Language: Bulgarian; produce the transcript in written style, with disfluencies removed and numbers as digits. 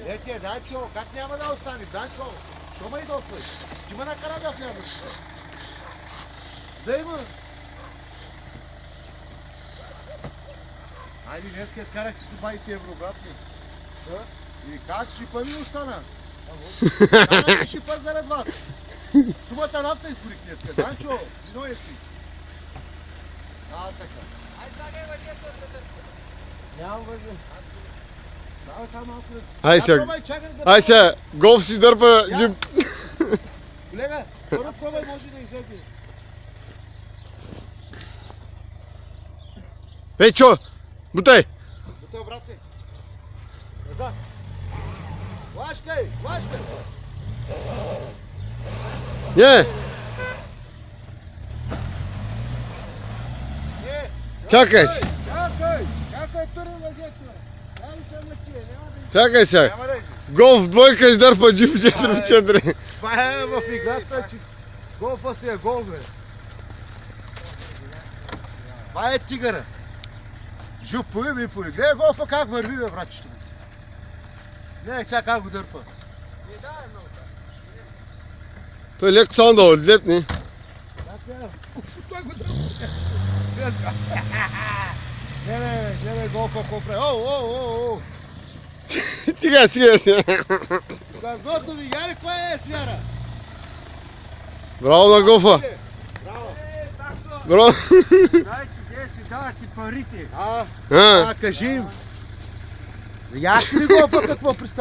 Ете, Данчо, как няма да остане? Данчо, що ме идосваш? Ти ме накара да влязеш. Взема. Айде, днеска изкарахте 20 евро, брат ми. И как шипа ми остана? Стана ли шипа зарад вас? Сумата нафта изгорих днеска. Данчо, вино си. Така. Ай, слагай въжето, брат. Нямам въже. Давай само малко. Ай сега, голф си дърпа джип. Колега, първо пробай може да излезе. Ей, чо? Бутай! Бутай, брате. Назад. Лашкай, лашкай. Не! Чакай! Чакай, турим въжето. Дай се мъчи, няма да излезе. Чакай сега. Голф двойка издърпа джип 4x4. Това е в играта, че голфа си е гол, бе. Това е тигъра. Жуп, поеби. Гледай голфа как върви, бе, братчето. Гледай сега как го дърпа. Той леко само да отлепне. Той го дърпа. Гледай голфа какво прави. Оу. Стига. Газното видя ли кой е свяра? Браво на голфа. Браво. Браво. Дай ти 10, давай ти парите. Кажи им. Видяхте ли голфа какво представя?